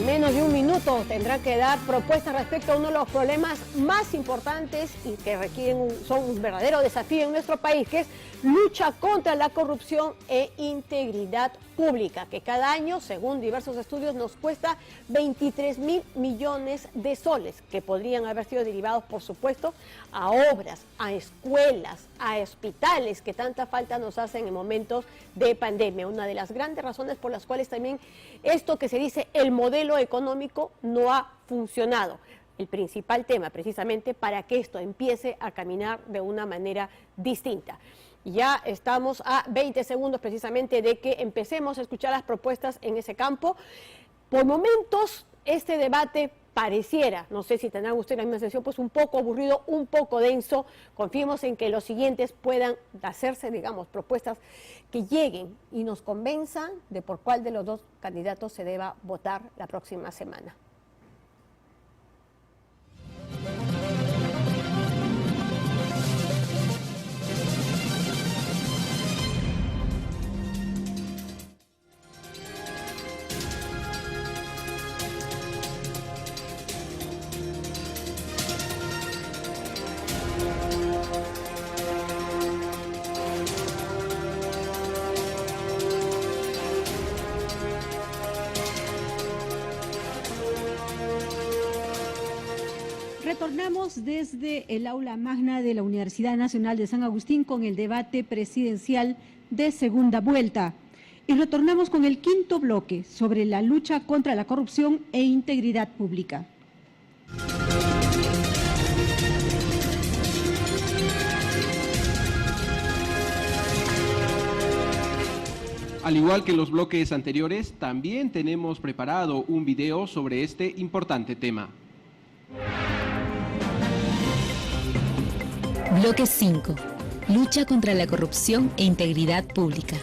en menos de un minuto tendrán que dar propuestas respecto a uno de los problemas más importantes y que son un verdadero desafío en nuestro país, que es lucha contra la corrupción e integridad pública, que cada año, según diversos estudios, nos cuesta 23.000 millones de soles, que podrían haber sido derivados, por supuesto, a obras, a escuelas, a hospitales, que tanta falta nos hacen en momentos de pandemia. Una de las grandes razones por las cuales también esto que se dice el modelo económico no ha funcionado. El principal tema, precisamente, para que esto empiece a caminar de una manera distinta. Ya estamos a 20 segundos precisamente de que empecemos a escuchar las propuestas en ese campo. Por momentos, este debate pareciera, no sé si tendrán ustedes la misma sensación, pues un poco aburrido, un poco denso. Confiemos en que los siguientes puedan hacerse, digamos, propuestas que lleguen y nos convenzan de por cuál de los dos candidatos se deba votar la próxima semana. Retornamos desde el aula magna de la Universidad Nacional de San Agustín con el debate presidencial de segunda vuelta. Y retornamos con el quinto bloque sobre la lucha contra la corrupción e integridad pública. Al igual que en los bloques anteriores, también tenemos preparado un video sobre este importante tema. Bloque 5. Lucha contra la corrupción e integridad pública.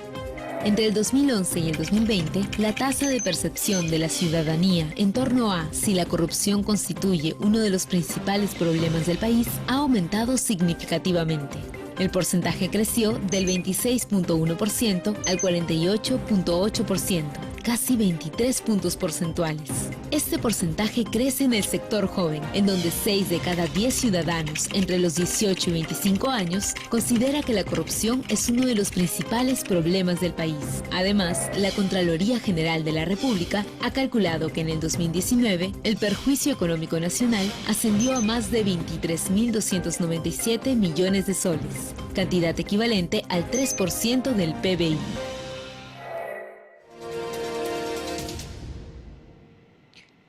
Entre el 2011 y el 2020, la tasa de percepción de la ciudadanía en torno a si la corrupción constituye uno de los principales problemas del país ha aumentado significativamente. El porcentaje creció del 26.1% al 48.8%, casi 23 puntos porcentuales. Este porcentaje crece en el sector joven, en donde 6 de cada 10 ciudadanos entre los 18 y 25 años considera que la corrupción es uno de los principales problemas del país. Además, la Contraloría General de la República ha calculado que en el 2019 el perjuicio económico nacional ascendió a más de 23.297 millones de soles, cantidad equivalente al 3% del PBI.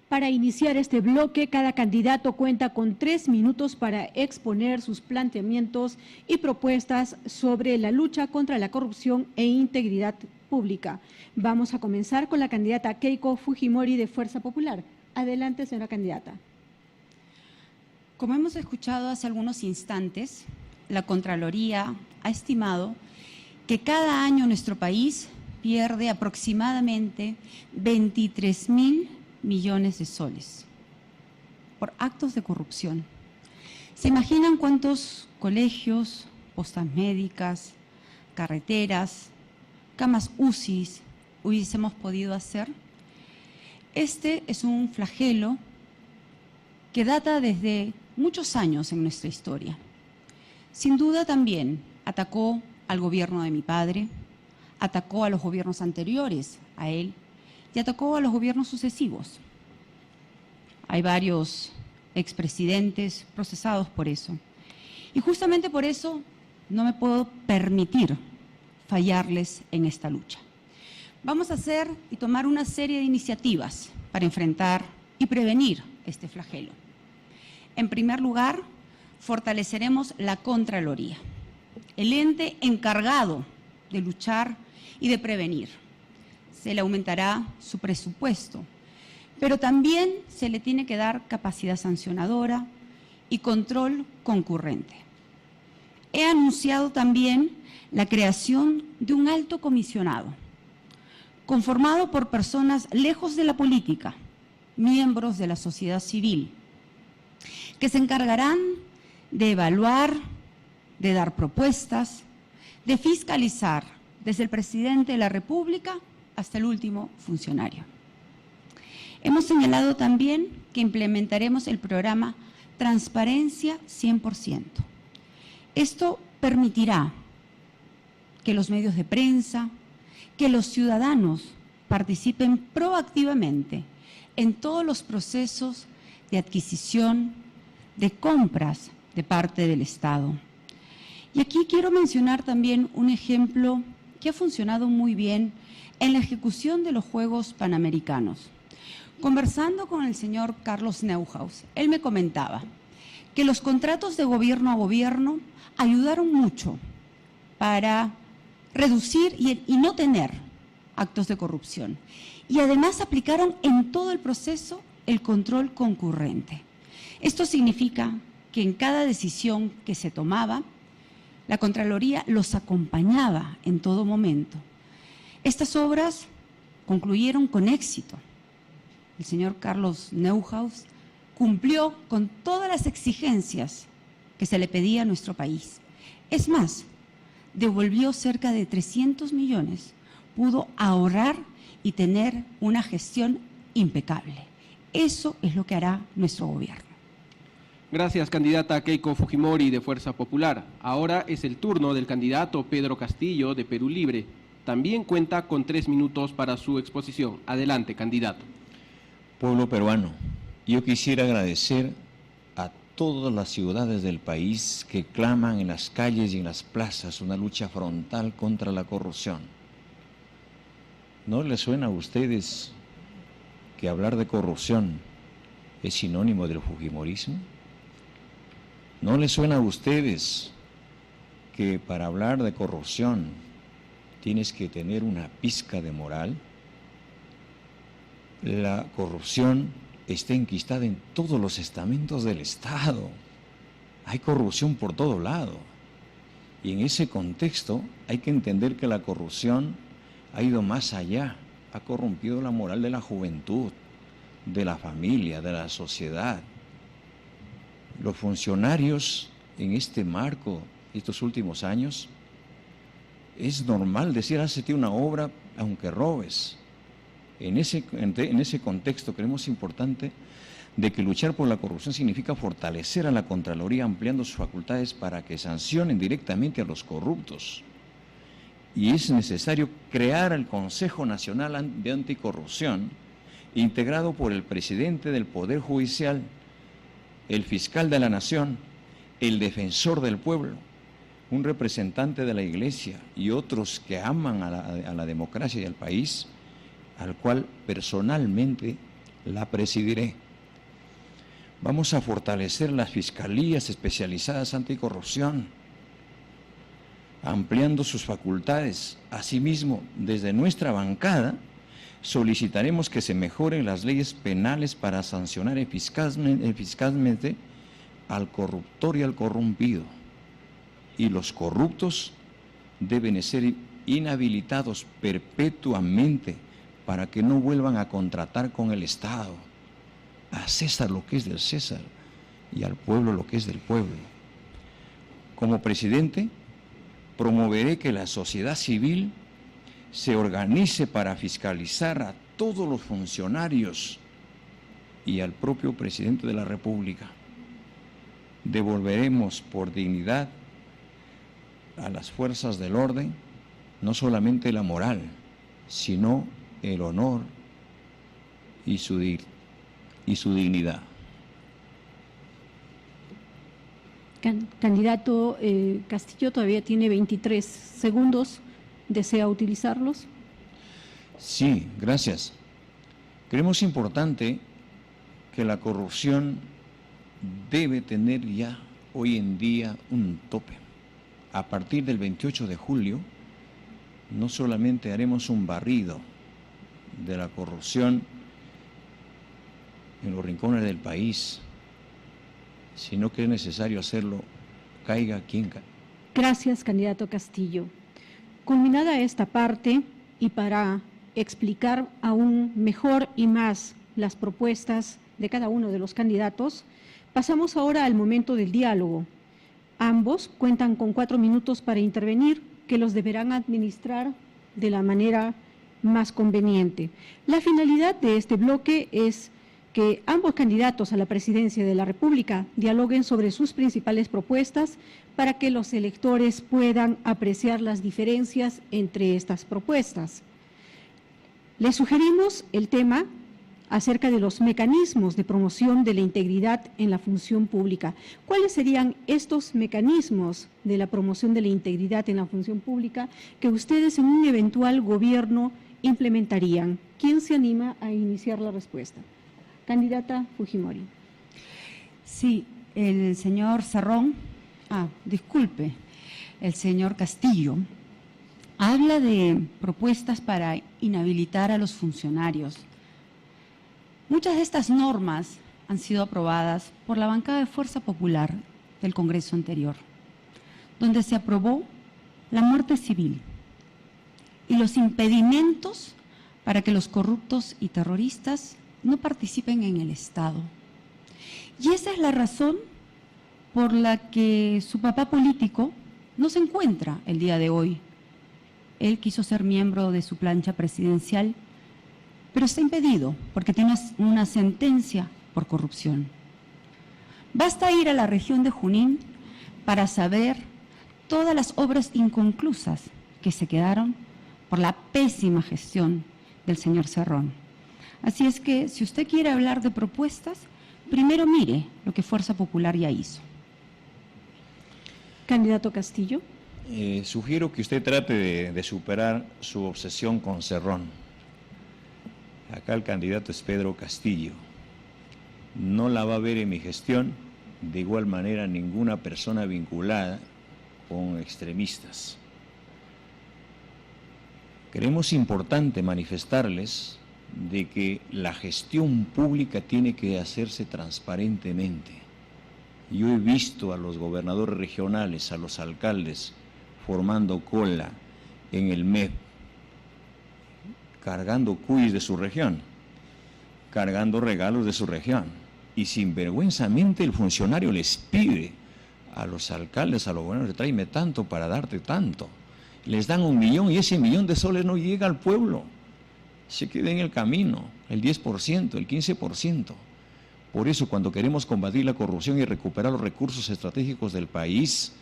Para iniciar este bloque, cada candidato cuenta con 3 minutos para exponer sus planteamientos y propuestas sobre la lucha contra la corrupción e integridad pública. Vamos a comenzar con la candidata Keiko Fujimori de Fuerza Popular. Adelante, señora candidata. Como hemos escuchado hace algunos instantes, la Contraloría ha estimado que cada año nuestro país pierde aproximadamente 23.000 millones de soles por actos de corrupción. ¿Se imaginan cuántos colegios, postas médicas, carreteras, camas UCI hubiésemos podido hacer? Este es un flagelo que data desde muchos años en nuestra historia. Sin duda también atacó al gobierno de mi padre, atacó a los gobiernos anteriores a él, y atacó a los gobiernos sucesivos. Hay varios expresidentes procesados por eso. Y justamente por eso no me puedo permitir fallarles en esta lucha. Vamos a hacer y tomar una serie de iniciativas para enfrentar y prevenir este flagelo. En primer lugar, fortaleceremos la Contraloría, el ente encargado de luchar y de prevenir. Se le aumentará su presupuesto, pero también se le tiene que dar capacidad sancionadora y control concurrente. He anunciado también la creación de un alto comisionado, conformado por personas lejos de la política, miembros de la sociedad civil, que se encargarán de evaluar, de dar propuestas, de fiscalizar desde el presidente de la República hasta el último funcionario. Hemos señalado también que implementaremos el programa Transparencia 100%. Esto permitirá que los medios de prensa, que los ciudadanos participen proactivamente en todos los procesos de adquisición, de compras de parte del Estado. Y aquí quiero mencionar también un ejemplo que ha funcionado muy bien en la ejecución de los Juegos Panamericanos. Conversando con el señor Carlos Neuhaus, él me comentaba que los contratos de gobierno a gobierno ayudaron mucho para reducir y no tener actos de corrupción. Y además aplicaron en todo el proceso el control concurrente. Esto significa que en cada decisión que se tomaba, la Contraloría los acompañaba en todo momento. Estas obras concluyeron con éxito. El señor Carlos Neuhaus cumplió con todas las exigencias que se le pedía a nuestro país. Es más, devolvió cerca de 300 millones, pudo ahorrar y tener una gestión impecable. Eso es lo que hará nuestro gobierno. Gracias, candidata Keiko Fujimori de Fuerza Popular. Ahora es el turno del candidato Pedro Castillo de Perú Libre. También cuenta con 3 minutos para su exposición. Adelante, candidato. Pueblo peruano, yo quisiera agradecer a todas las ciudades del país que claman en las calles y en las plazas una lucha frontal contra la corrupción. ¿No les suena a ustedes que hablar de corrupción es sinónimo del fujimorismo? ¿No les suena a ustedes que para hablar de corrupción tienes que tener una pizca de moral? La corrupción está enquistada en todos los estamentos del Estado. Hay corrupción por todo lado. Y en ese contexto hay que entender que la corrupción ha ido más allá, ha corrompido la moral de la juventud, de la familia, de la sociedad. Los funcionarios en este marco, estos últimos años, es normal decir, hazte una obra aunque robes. En ese contexto creemos importante de que luchar por la corrupción significa fortalecer a la Contraloría ampliando sus facultades para que sancionen directamente a los corruptos. Y es necesario crear el Consejo Nacional de Anticorrupción, integrado por el presidente del Poder Judicial, el fiscal de la Nación, el defensor del pueblo, un representante de la Iglesia y otros que aman a la democracia y al país, al cual personalmente la presidiré. Vamos a fortalecer las fiscalías especializadas anticorrupción, ampliando sus facultades. Asimismo, desde nuestra bancada, solicitaremos que se mejoren las leyes penales para sancionar eficazmente al corruptor y al corrompido. Y los corruptos deben ser inhabilitados perpetuamente para que no vuelvan a contratar con el Estado. A César lo que es del César y al pueblo lo que es del pueblo. Como presidente, promoveré que la sociedad civil se organice para fiscalizar a todos los funcionarios y al propio presidente de la República. Devolveremos por dignidad a las fuerzas del orden no solamente la moral, sino el honor y su dignidad. Candidato Castillo todavía tiene 23 segundos. ¿Desea utilizarlos? Sí, gracias. Creemos importante que la corrupción debe tener ya hoy en día un tope. A partir del 28 de julio, no solamente haremos un barrido de la corrupción en los rincones del país, sino que es necesario hacerlo, caiga quien caiga. Gracias, candidato Castillo. Culminada esta parte y para explicar aún mejor y más las propuestas de cada uno de los candidatos, pasamos ahora al momento del diálogo. Ambos cuentan con 4 minutos para intervenir, que los deberán administrar de la manera más conveniente. La finalidad de este bloque es que ambos candidatos a la presidencia de la República dialoguen sobre sus principales propuestas para que los electores puedan apreciar las diferencias entre estas propuestas. Les sugerimos el tema acerca de los mecanismos de promoción de la integridad en la función pública. ¿Cuáles serían estos mecanismos de la promoción de la integridad en la función pública que ustedes en un eventual gobierno implementarían? ¿Quién se anima a iniciar la respuesta? Candidata Fujimori. Sí, el señor Cerrón, disculpe, el señor Castillo, habla de propuestas para inhabilitar a los funcionarios. Muchas de estas normas han sido aprobadas por la bancada de Fuerza Popular del Congreso anterior, donde se aprobó la muerte civil y los impedimentos para que los corruptos y terroristas no participen en el Estado. Y esa es la razón por la que su papá político no se encuentra el día de hoy. Él quiso ser miembro de su plancha presidencial, pero está impedido porque tiene una sentencia por corrupción. Basta ir a la región de Junín para saber todas las obras inconclusas que se quedaron por la pésima gestión del señor Cerrón. Así es que, si usted quiere hablar de propuestas, primero mire lo que Fuerza Popular ya hizo. Candidato Castillo. Sugiero que usted trate de superar su obsesión con Cerrón. Acá el candidato es Pedro Castillo. No la va a ver en mi gestión, de igual manera ninguna persona vinculada con extremistas. Creemos importante manifestarles de que la gestión pública tiene que hacerse transparentemente. Yo he visto a los gobernadores regionales, a los alcaldes, formando cola en el MEP, cargando cuyes de su región, cargando regalos de su región, y sinvergüenzamente el funcionario les pide a los alcaldes, a los gobernadores, tráeme tanto para darte tanto. Les dan 1 millón y ese 1 millón de soles no llega al pueblo. Se queda en el camino, el 10%, el 15%. Por eso, cuando queremos combatir la corrupción y recuperar los recursos estratégicos del país,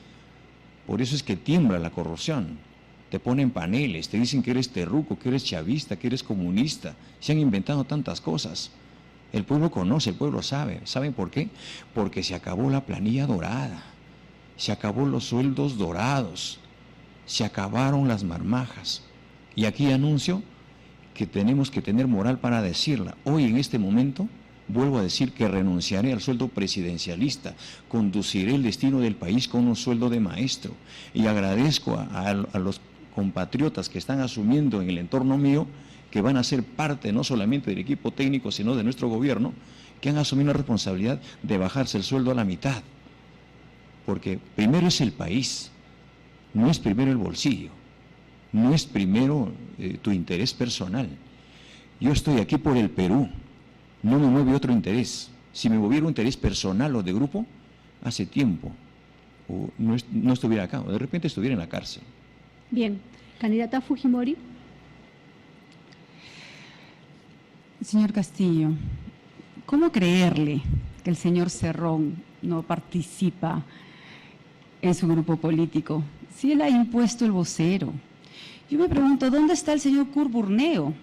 por eso es que tiembla la corrupción. Te ponen paneles, te dicen que eres terruco, que eres chavista, que eres comunista. Se han inventado tantas cosas. El pueblo conoce, el pueblo sabe. ¿Saben por qué? Porque se acabó la planilla dorada, se acabó los sueldos dorados, se acabaron las marmajas. Y aquí anuncio que tenemos que tener moral para decirla. Hoy, en este momento, vuelvo a decir que renunciaré al sueldo presidencialista, conduciré el destino del país con un sueldo de maestro. Y agradezco a los compatriotas que están asumiendo en el entorno mío, que van a ser parte no solamente del equipo técnico, sino de nuestro gobierno, que han asumido la responsabilidad de bajarse el sueldo a la mitad. Porque primero es el país, no es primero el bolsillo, no es primero tu interés personal. Yo estoy aquí por el Perú, no me mueve otro interés. Si me moviera un interés personal o de grupo, hace tiempo no estuviera acá, o de repente estuviera en la cárcel. Bien, candidata Fujimori. Señor Castillo, ¿cómo creerle que el señor Cerrón no participa en su grupo político si él ha impuesto el vocero? Yo me pregunto, ¿dónde está el señor Kurt Burneo,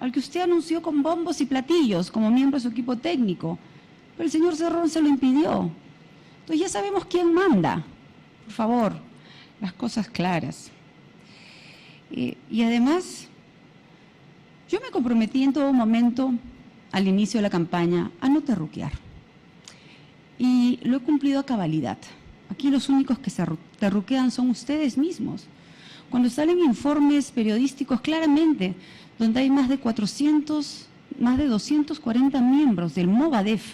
al que usted anunció con bombos y platillos como miembro de su equipo técnico? Pero el señor Cerrón se lo impidió. Entonces ya sabemos quién manda. Por favor, las cosas claras. Y además, yo me comprometí en todo momento, al inicio de la campaña, a no terruquear. Y lo he cumplido a cabalidad. Aquí los únicos que se terruquean son ustedes mismos. Cuando salen informes periodísticos claramente, donde hay más de 240 miembros del Movadef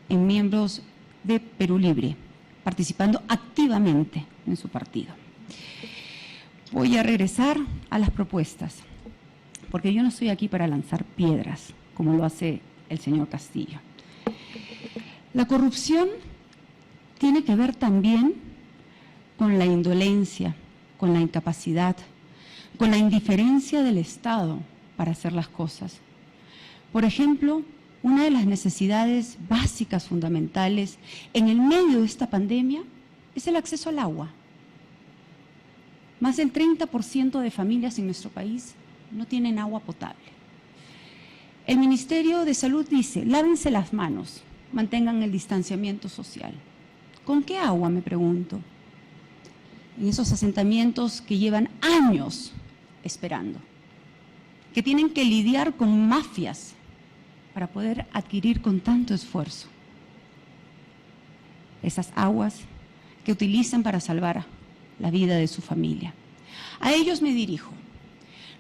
en miembros de Perú Libre, participando activamente en su partido. Voy a regresar a las propuestas, porque yo no estoy aquí para lanzar piedras, como lo hace el señor Castillo. La corrupción tiene que ver también con la indolencia, con la incapacidad. con la indiferencia del Estado para hacer las cosas. Por ejemplo, una de las necesidades básicas, fundamentales, en el medio de esta pandemia, es el acceso al agua. Más del 30% de familias en nuestro país no tienen agua potable. El Ministerio de Salud dice, lávense las manos, mantengan el distanciamiento social. ¿Con qué agua, me pregunto? En esos asentamientos que llevan años esperando, que tienen que lidiar con mafias para poder adquirir con tanto esfuerzo esas aguas que utilizan para salvar la vida de su familia. A ellos me dirijo.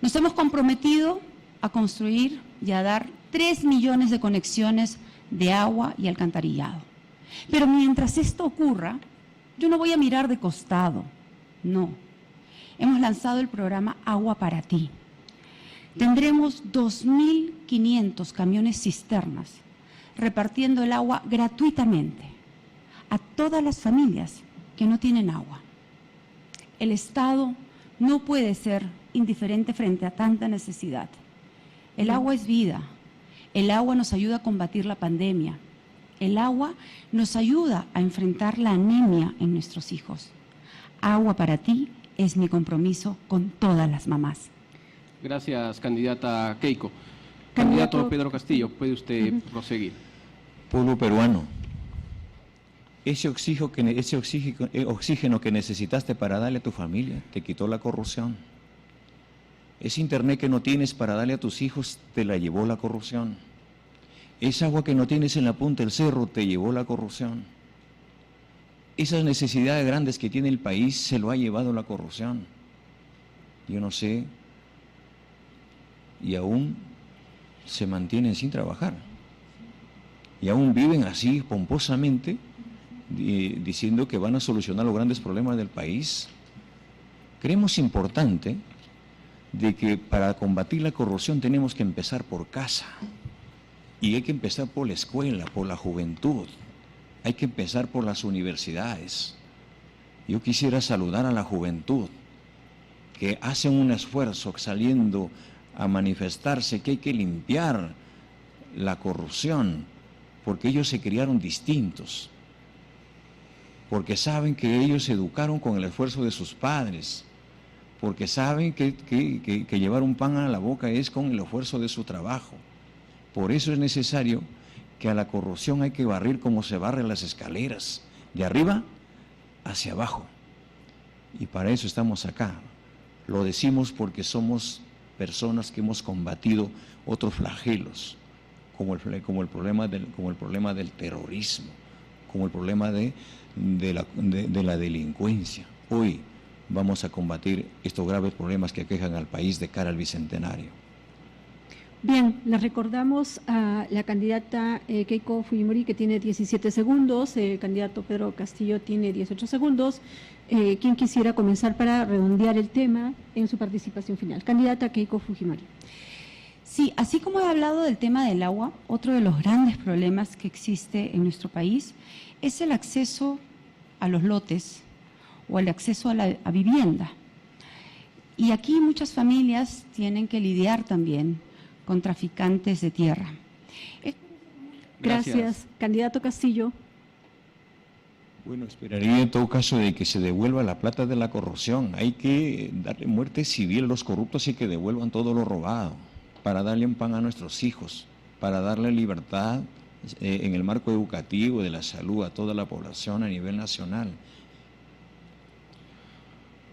Nos hemos comprometido a construir y a dar 3 millones de conexiones de agua y alcantarillado. Pero mientras esto ocurra, yo no voy a mirar de costado, no. Hemos lanzado el programa Agua para Ti. Tendremos 2.500 camiones cisternas repartiendo el agua gratuitamente a todas las familias que no tienen agua. El Estado no puede ser indiferente frente a tanta necesidad. El agua es vida. El agua nos ayuda a combatir la pandemia. El agua nos ayuda a enfrentar la anemia en nuestros hijos. Agua para Ti es mi compromiso con todas las mamás. Gracias, candidata Keiko. Candidato Pedro Castillo, puede usted proseguir. Pueblo peruano, ese oxígeno que necesitaste para darle a tu familia te quitó la corrupción. Ese internet que no tienes para darle a tus hijos te la llevó la corrupción. Esa agua que no tienes en la punta del cerro te llevó la corrupción. Esas necesidades grandes que tiene el país se lo ha llevado la corrupción. Yo no sé, y aún se mantienen sin trabajar. Y aún viven así pomposamente, diciendo que van a solucionar los grandes problemas del país. Creemos importante de que para combatir la corrupción tenemos que empezar por casa. Y hay que empezar por la escuela, por la juventud. Hay que empezar por las universidades. Yo quisiera saludar a la juventud que hacen un esfuerzo saliendo a manifestarse que hay que limpiar la corrupción, porque ellos se criaron distintos, porque saben que ellos se educaron con el esfuerzo de sus padres, porque saben que llevar un pan a la boca es con el esfuerzo de su trabajo. Por eso es necesario que a la corrupción hay que barrer como se barren las escaleras, de arriba hacia abajo. Y para eso estamos acá. Lo decimos porque somos personas que hemos combatido otros flagelos, como el problema del terrorismo, como el problema de la delincuencia. Hoy vamos a combatir estos graves problemas que aquejan al país de cara al Bicentenario. Bien, le recordamos a la candidata Keiko Fujimori que tiene 17 segundos, el candidato Pedro Castillo tiene 18 segundos. ¿Quién quisiera comenzar para redondear el tema en su participación final? Candidata Keiko Fujimori. Sí, así como he hablado del tema del agua, otro de los grandes problemas que existe en nuestro país es el acceso a los lotes o el acceso a vivienda. Y aquí muchas familias tienen que lidiar también con traficantes de tierra. Gracias. Candidato Castillo. Bueno, esperaría en todo caso de que se devuelva la plata de la corrupción. Hay que darle muerte civil a los corruptos y que devuelvan todo lo robado, para darle un pan a nuestros hijos, para darle libertad en el marco educativo, de la salud, a toda la población a nivel nacional.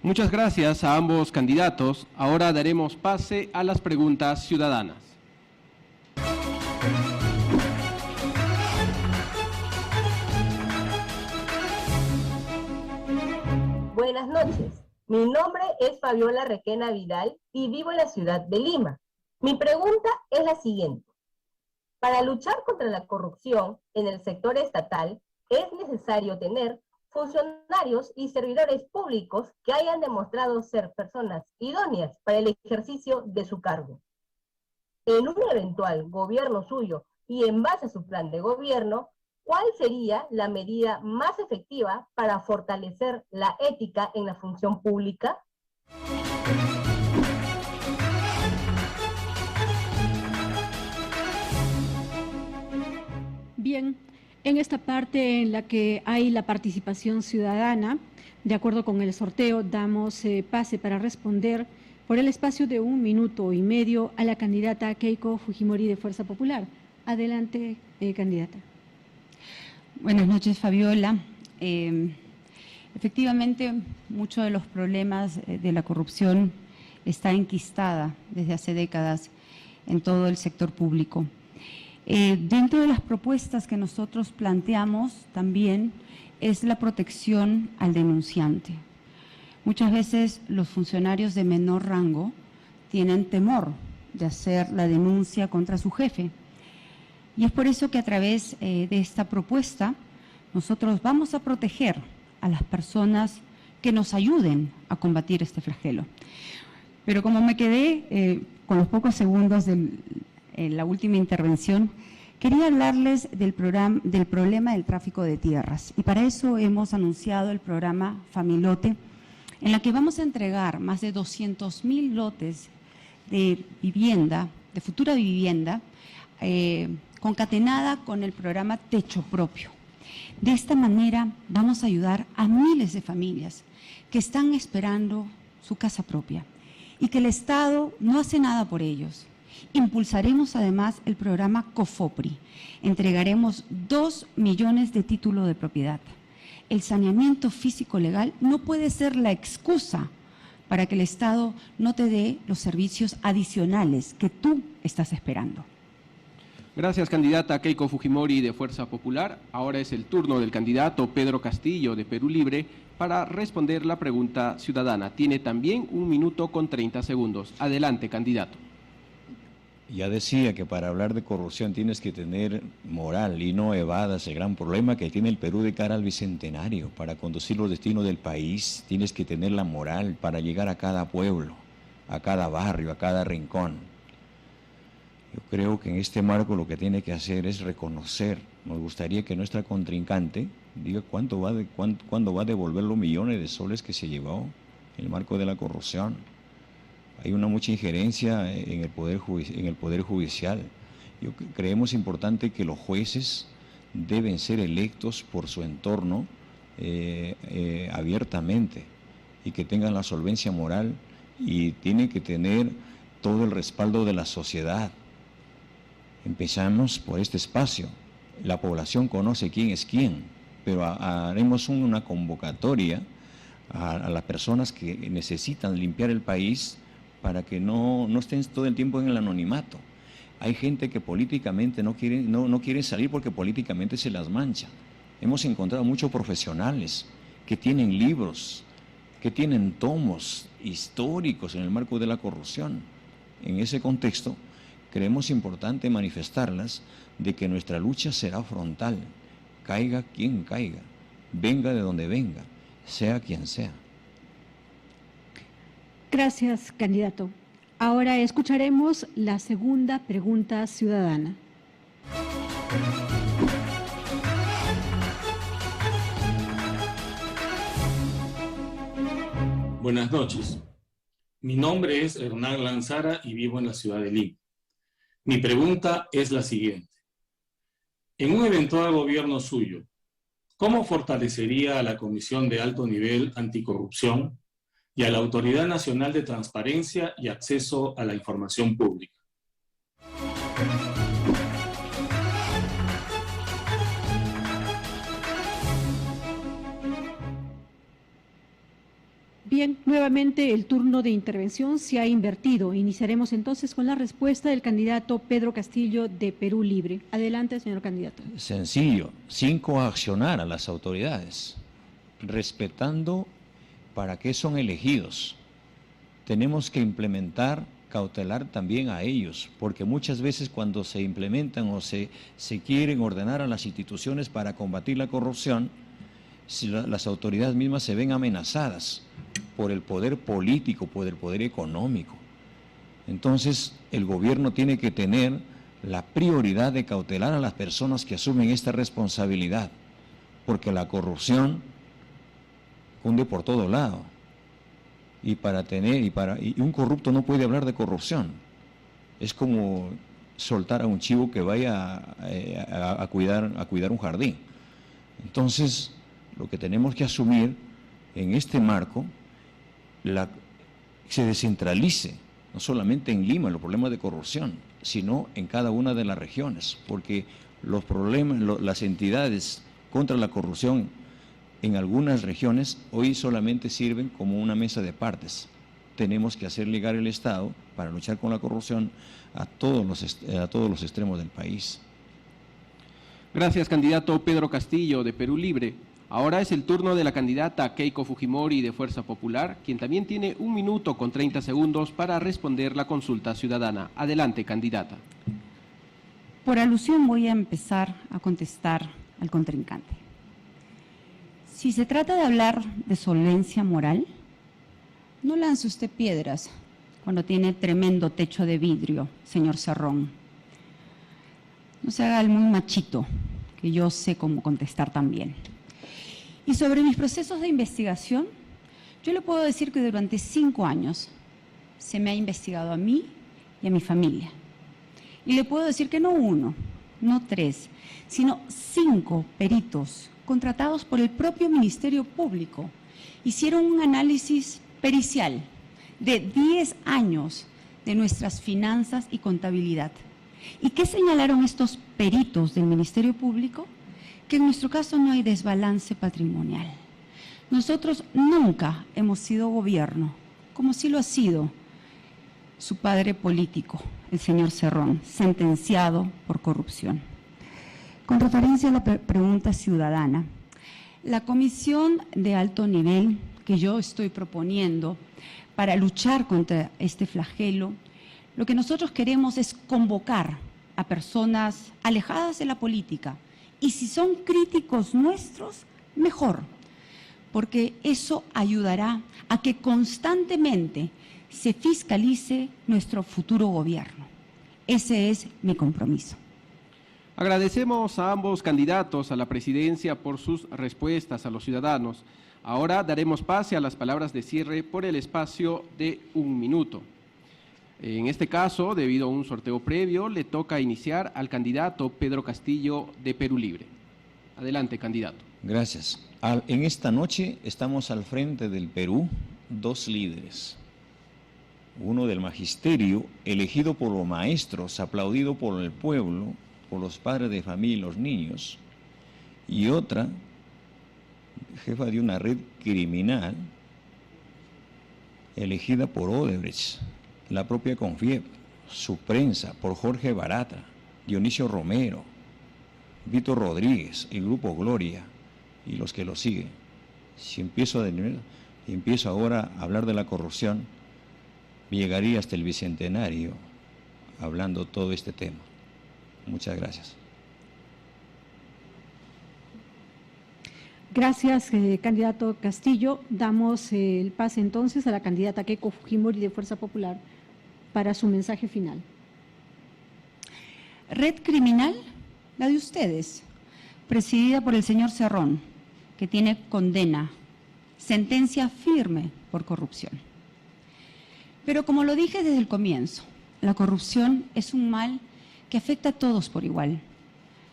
Muchas gracias a ambos candidatos. Ahora daremos pase a las preguntas ciudadanas. Buenas noches. Mi nombre es Fabiola Requena Vidal y vivo en la ciudad de Lima. Mi pregunta es la siguiente. Para luchar contra la corrupción en el sector estatal, es necesario tener funcionarios y servidores públicos que hayan demostrado ser personas idóneas para el ejercicio de su cargo. En un eventual gobierno suyo y en base a su plan de gobierno, ¿cuál sería la medida más efectiva para fortalecer la ética en la función pública? En esta parte en la que hay la participación ciudadana, de acuerdo con el sorteo, damos pase para responder por el espacio de 1 minuto y medio a la candidata Keiko Fujimori de Fuerza Popular. Adelante, candidata. Buenas noches, Fabiola. Efectivamente, muchos de los problemas de la corrupción está enquistada desde hace décadas en todo el sector público. Dentro de las propuestas que nosotros planteamos también es la protección al denunciante. Muchas veces los funcionarios de menor rango tienen temor de hacer la denuncia contra su jefe. Y es por eso que a través de esta propuesta nosotros vamos a proteger a las personas que nos ayuden a combatir este flagelo. Pero como me quedé con los pocos segundos de la última intervención, quería hablarles del problema del tráfico de tierras. Y para eso hemos anunciado el programa Familote, en la que vamos a entregar más de 200.000 lotes de vivienda, de futura vivienda, concatenada con el programa Techo Propio. De esta manera vamos a ayudar a miles de familias que están esperando su casa propia y que el Estado no hace nada por ellos. Impulsaremos además el programa COFOPRI. Entregaremos 2 millones de títulos de propiedad. El saneamiento físico legal no puede ser la excusa para que el Estado no te dé los servicios adicionales que tú estás esperando. Gracias, candidata Keiko Fujimori de Fuerza Popular. Ahora es el turno del candidato Pedro Castillo de Perú Libre para responder la pregunta ciudadana. Tiene también 1 minuto con 30 segundos. Adelante, candidato. Ya decía que para hablar de corrupción tienes que tener moral y no evadas el gran problema que tiene el Perú de cara al Bicentenario. Para conducir los destinos del país tienes que tener la moral para llegar a cada pueblo, a cada barrio, a cada rincón. Yo creo que en este marco lo que tiene que hacer es reconocer. Nos gustaría que nuestra contrincante diga cuándo va a devolver los millones de soles que se llevó en el marco de la corrupción. Hay una mucha injerencia en el Poder Judicial. Creemos importante que los jueces deben ser electos por su entorno abiertamente y que tengan la solvencia moral y tienen que tener todo el respaldo de la sociedad. Empezamos por este espacio. La población conoce quién es quién, pero haremos una convocatoria a las personas que necesitan limpiar el país para que no estén todo el tiempo en el anonimato. Hay gente que políticamente no quiere salir porque políticamente se las mancha. Hemos encontrado muchos profesionales que tienen libros, que tienen tomos históricos en el marco de la corrupción. En ese contexto, creemos importante manifestarlas de que nuestra lucha será frontal, caiga quien caiga, venga de donde venga, sea quien sea. Gracias, candidato. Ahora escucharemos la segunda pregunta ciudadana. Buenas noches. Mi nombre es Hernán Lanzara y vivo en la ciudad de Lima. Mi pregunta es la siguiente. En un eventual gobierno suyo, ¿cómo fortalecería a la Comisión de Alto Nivel Anticorrupción y a la Autoridad Nacional de Transparencia y Acceso a la Información Pública? Bien, nuevamente el turno de intervención se ha invertido. Iniciaremos entonces con la respuesta del candidato Pedro Castillo de Perú Libre. Adelante, señor candidato. Sencillo, sin coaccionar a las autoridades, respetando para qué son elegidos. Tenemos que implementar, cautelar también a ellos, porque muchas veces cuando se implementan o se quieren ordenar a las instituciones para combatir la corrupción, si las autoridades mismas se ven amenazadas por el poder político, por el poder económico. Entonces, el gobierno tiene que tener la prioridad de cautelar a las personas que asumen esta responsabilidad, porque la corrupción cunde por todo lado. Y un corrupto no puede hablar de corrupción. Es como soltar a un chivo que vaya a cuidar un jardín. Entonces, lo que tenemos que asumir en este marco, se descentralice, no solamente en Lima, los problemas de corrupción, sino en cada una de las regiones, porque los problemas, las entidades contra la corrupción en algunas regiones hoy solamente sirven como una mesa de partes. Tenemos que hacer llegar el Estado para luchar con la corrupción a todos los extremos del país. Gracias, candidato Pedro Castillo, de Perú Libre. Ahora es el turno de la candidata Keiko Fujimori, de Fuerza Popular, quien también tiene 1 minuto con 30 segundos para responder la consulta ciudadana. Adelante, candidata. Por alusión voy a empezar a contestar al contrincante. Si se trata de hablar de solvencia moral, no lance usted piedras cuando tiene tremendo techo de vidrio, señor Cerrón. No se haga el muy machito, que yo sé cómo contestar también. Y sobre mis procesos de investigación, yo le puedo decir que durante 5 años se me ha investigado a mí y a mi familia. Y le puedo decir que no 1, no 3, sino 5 peritos contratados por el propio Ministerio Público hicieron un análisis pericial de 10 años de nuestras finanzas y contabilidad. ¿Y qué señalaron estos peritos del Ministerio Público? Que en nuestro caso no hay desbalance patrimonial. Nosotros nunca hemos sido gobierno, como sí lo ha sido su padre político, el señor Cerrón, sentenciado por corrupción. Con referencia a la pregunta ciudadana, la comisión de alto nivel que yo estoy proponiendo para luchar contra este flagelo, lo que nosotros queremos es convocar a personas alejadas de la política, y si son críticos nuestros, mejor, porque eso ayudará a que constantemente se fiscalice nuestro futuro gobierno. Ese es mi compromiso. Agradecemos a ambos candidatos a la presidencia por sus respuestas a los ciudadanos. Ahora daremos pase a las palabras de cierre por el espacio de 1 minuto. En este caso, debido a un sorteo previo, le toca iniciar al candidato Pedro Castillo, de Perú Libre. Adelante, candidato. Gracias. En esta noche estamos al frente del Perú 2 líderes. Uno del magisterio, elegido por los maestros, aplaudido por el pueblo, por los padres de familia y los niños. Y otra, jefa de una red criminal, elegida por Odebrecht, la propia Confiep, su prensa, por Jorge Barata, Dionisio Romero, Víctor Rodríguez, el Grupo Gloria y los que lo siguen. Si empiezo ahora a hablar de la corrupción, llegaría hasta el bicentenario hablando todo este tema. Muchas gracias. Gracias, candidato Castillo. Damos el pase entonces a la candidata Keiko Fujimori, de Fuerza Popular, para su mensaje final. Red criminal, la de ustedes, presidida por el señor Cerrón, que tiene condena, sentencia firme por corrupción. Pero como lo dije desde el comienzo, la corrupción es un mal que afecta a todos por igual.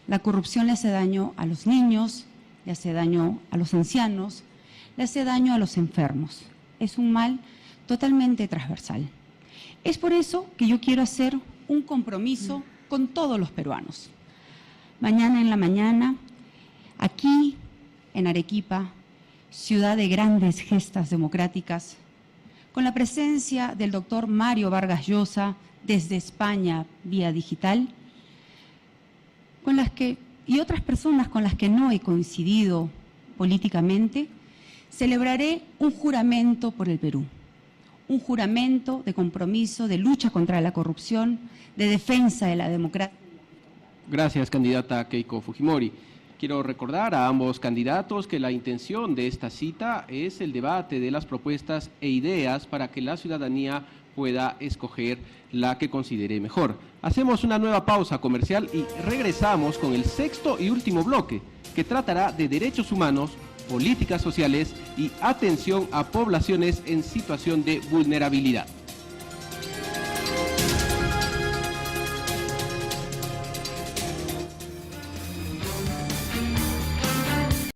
La corrupción le hace daño a los niños, le hace daño a los ancianos, le hace daño a los enfermos. Es un mal totalmente transversal. Es por eso que yo quiero hacer un compromiso con todos los peruanos. Mañana en la mañana, aquí en Arequipa, ciudad de grandes gestas democráticas, con la presencia del doctor Mario Vargas Llosa desde España vía digital, y otras personas con las que no he coincidido políticamente, celebraré un juramento por el Perú. Un juramento de compromiso, de lucha contra la corrupción, de defensa de la democracia. Gracias, candidata Keiko Fujimori. Quiero recordar a ambos candidatos que la intención de esta cita es el debate de las propuestas e ideas para que la ciudadanía pueda escoger la que considere mejor. Hacemos una nueva pausa comercial y regresamos con el 6º y último bloque, que tratará de derechos humanos, políticas sociales y atención a poblaciones en situación de vulnerabilidad.